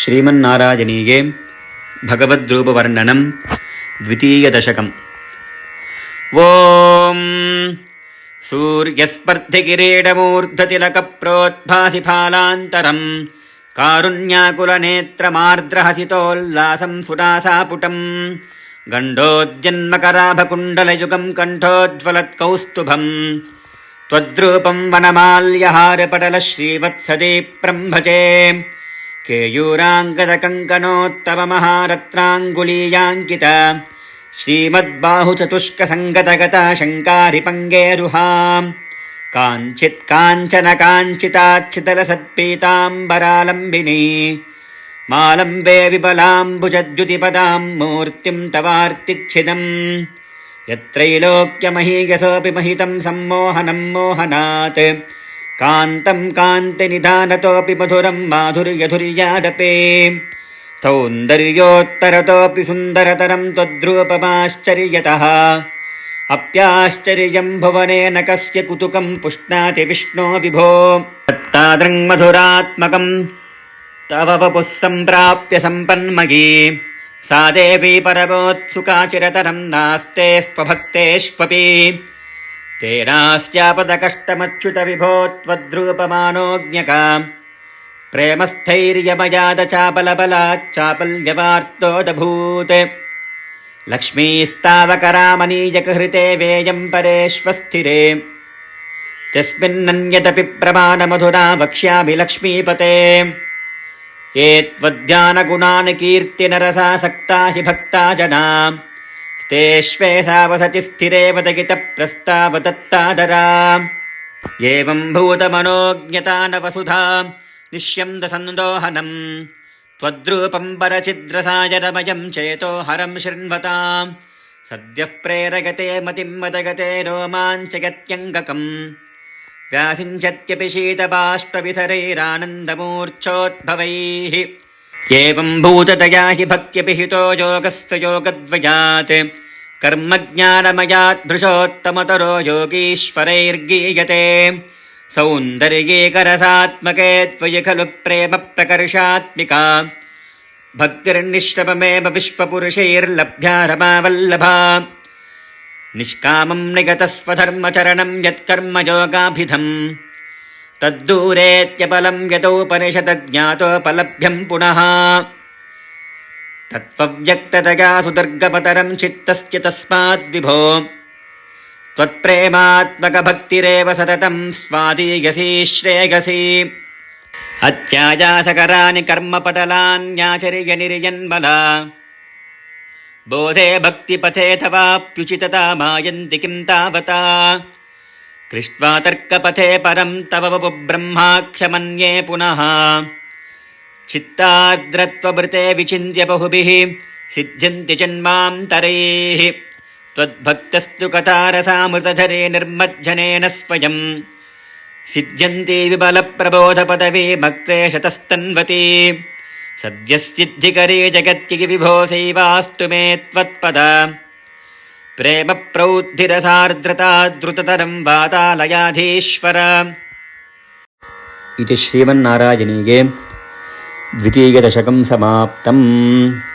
ಶ್ರೀಮನ್ನಾರಾಯಣೀಗೆ ಭಗವದ್ರೂಪವರ್ಣನಂ ದ್ವಿತೀಯದಶಕಂ. ಓಂ ಸೂರ್ಯಸ್ಪರ್ಧಿಕಿರೀಟಮೂರ್ಧತಿಲಕಪ್ರೋದ್ಭಾಸಿ ಫಾಲಾಂತರಂ ಕಾರುಣ್ಯಾಕುಲನೇತ್ರಮಾರ್ದ್ರಹಸಿತೋಲ್ಲಾಸಂ ಸುನಾಸಾಪುಟಂ ಗಂಡೋದ್ಯನ್ಮಕರಾಭಕುಂಡಲಯುಗಂ ಕಂಠೋಜ್ವಲತ್ಕೌಸ್ತುಭಂ ತ್ವದ್ರೂಪಂ ವನಮಾಲ್ಯಹಾರಪಟಲ ಶ್ರೀವತ್ಸದೀಪ್ರಂ ಭಜೆ ಕೇಯೂರಾಂಗದಕಂಕಣೋತ್ತಮಮಹಾರತ್ನಾಂಗುಲೀಯಾಂಕಿತ ಶ್ರೀಮದ್ಬಾಹುಚತುಷ್ಕಸಂಗತಗತಾ ಶಂಕಾರಿಪಂಗೇರುಹಾಂ ಕಾಂಚಿತ್ ಕಾಂಚನ ಕಾಂಚಿತಾಚ್ಛಿತಲಸತ್ಪೀತಾಂಬರಾಲಂಬಿನಿ ಮಾಲಂಬೆ ವಿಪಲಾಂಬುಜದ್ಯುತಿಪದಾಂ ಮೂರ್ತಿಂ ತವಾರ್ತಿಚ್ಛಿದಂ ಯತ್ರೈಲೋಕ್ಯಮಹೀಯಸೋऽಪಿ ಮಹಿತಂ ಸಮ್ಮೋಹನಂ ಮೋಹನಾತ್ ಕಾಂತಂ ಕಾಂತಿನಿಧಾನತೋऽಪಿ ಮಧುರಂ ಮಾಧುರ್ಯಧುರ್ಯಾದಪೇ ಸೌಂದರ್ಯೋತ್ತರತೋऽಪಿ ಸುಂದರತರಂ ತ್ವದ್ರೂಪಮಾಶ್ಚರ್ಯತಃ ಅಪ್ಯಾಶ್ಚರ್ಯಂ ಭುವನೇನ ಕಸ್ಯ ಕುತುಕಂ ಪುಷ್ಣಾತಿ ವಿಷ್ಣೋ ವಿಭೋ ತತ್ತಾದೃಂ ಮಧುರಾತ್ಮಕಂ ತವ ವಪುಃ ಸಂಪ್ರಾಪ್ಯ ಸಂಪನ್ಮಯೀ ಸಾ ದೇವಿ ಪರಮೋತ್ಸುಕಾಚಿರತರಂ ನಾಸ್ತೆ ಸ್ವಭಕ್ತೇಷ್ವಪಿ ತೇನಾಸ್ಯಾಪದಕಷ್ಟಮಚ್ಯುತ ವಿಭೋ ತ್ವದ್ರೂಪಮಾನೋಜ್ಞಕ ಪ್ರೇಮಸ್ಥೈರ್ಯಮಯಾದ ಚಾಪಲಬಲಾಚ್ಚಾಪಲ್ಯವಾರ್ತೋದಭೂತ್ ಲಕ್ಷ್ಮೀಸ್ತಾವಕರಾಮನೀಯಕಹೃತೆ ವೇಯಂ ಪರೇಶ್वस्थिरे ತಸ್ಮಿನ್ನನ್ಯದಪಿ ಪ್ರಮಾಣಮಧುನಾ ವಕ್ಷ್ಯಾಮಿ ಲಕ್ಷ್ಮೀಪತೆ ಯೇ ತ್ವದ್ಧ್ಯಾನಗುಣಾನ್ ಕೀರ್ತಿನರಸಾಸಕ್ತಾ ಹಿ ಭಕ್ತಾ ಜನಾ ಸ್ತೆಷ್ವೇಷಾ ವಸತಿ ಸ್ಥಿರೇವ ದಗಿತಪ್ರಸ್ತಾವದತ್ತಾದರಾ ಏವಂ ಭೂತಮನೋಜ್ಞತಾ ನ ವಸುಧಾ ನಿಶ್ಯಂದ ಸಂದೋಹನಂ ತ್ವದ್ರೂಪಂ ಪರಚಿದ್ರಸಾಯರಮಯಂ ಚೇತೋಹರಂ ಶೃಣ್ವತಾಂ ಸದ್ಯಃ ಪ್ರೇರಯತೆ ಮತಿಂ ಮದಗತೆ ರೋಮಾಂಚಯತ್ಯಂಗಕಂ ವ್ಯಾಸಿಂಚತ್ಯಪಿ ಶೀತಬಾಷ್ಪವಿತರೈರಾನಂದಮೂರ್ಛೋದ್ಭವೈಃ ಏವಂ ಭೂತದಯಾ ಹಿ ಭಕ್ತ್ಯಪಿ ಹಿತೋ ಯೋಗಸ್ಯ ಯೋಗದ್ವಯಾತ್ ಕರ್ಮಜ್ಞಾನಮಯಾತ್ ಭೃಶೋತ್ತಮತರೋ ಯೋಗೀಶ್ವರೈರ್ಗೀಯತೆ ಸೌಂದರ್ಯೇಕರಸಾತ್ಮಕೆ ತ್ವಯಿ ಖಲು ಪ್ರೇಮ ಪ್ರಕರ್ಷಾತ್ಮಿಕಾ ಭಕ್ತಿರ್ನಿಶ್ರಮಮೇವ ವಿಶ್ವಪುರುಷೈರ್ಲಭ್ಯಾ ರಮಾವಲ್ಲಭಾ ನಿಷ್ಕಾಮಂ ನಿಗತಸ್ವಧರ್ಮಚರಣಂ ಯತ್ಕರ್ಮಯೋಗಾಭಿಧಂ ತದ್ದೂರೇತ್ಯಪಲಂ ಯತೋಪನಿಷದಜ್ಞಾತೋಪಲಭ್ಯಂ ಪುನಃ ತತ್ವವ್ಯಕ್ತತಯಾ ಸುದರ್ಗಪತರಂ ಚಿತ್ತಸ್ಯ ತಸ್ಮಾದ್ವಿಭೋ ತ್ವತ್ಪ್ರೇಮಾತ್ಮಕಭಕ್ತಿರೇವ ಸತತಂ ಸ್ವಾದೀಯಸಿ ಶ್ರೇಯಸಿ ಅತ್ಯಾಯಾಸಕರಾಣಿ ಕರ್ಮಪಟಲಾನ್ಯಾಚರ್ಯ ನಿರ್ಯನ್ಮಲಾ ಬೋಧೆ ಭಕ್ತಿಪಥೇ ತವಾಪ್ಯುಚಿತತಾ ಮಾಯಂತಿ ಕಿಂ ತಾವತಾ ಕೃಷ್ಟ್ವಾ ತರ್ಕಪಥೇ ಪರಂ ತವ ವಪು ಬ್ರಹ್ಮಾಖ್ಯಮನ್ಯೇ ಪುನಃ ಚಿತ್ತಾರ್ದ್ರತ್ವಭೃತೆ ವಿಚಿನ್ತ್ಯ ಬಹುಭಿಃ ಸಿದ್ಧ್ಯಂತಿ ಜನ್ಮಾಂತರೈಃ ತ್ವದ್ಭಕ್ತಸ್ತು ಕಥಾರಸಾಮೃತಧರೆ ನಿರ್ಮಜ್ಜನೇನ ಸ್ವಯಂ ಸಿದ್ಧ್ಯಂತಿ ವಿಬಲಪ್ರಬೋಧಪದವೀ ಭಕ್ತೇಶತಸ್ತನ್ವತಿ ಸದ್ಯಸ್ಸಿದ್ಧಿಕರೀ ಜಗತ್ಯಗಿ ವಿಭೋ ಸೈವಾಸ್ತು ಮೇ ತ್ವತ್ಪದ ಪ್ರೇಮ ಪ್ರೌದ್ಧಿರಸಾರ್ದ್ರತಾ ದ್ರುತತರಂ ವಾತಾಲಯಾಧೀಶ್ವರ. इति श्रीमन्नारायणीये द्वितीयदशकं समाप्तम्.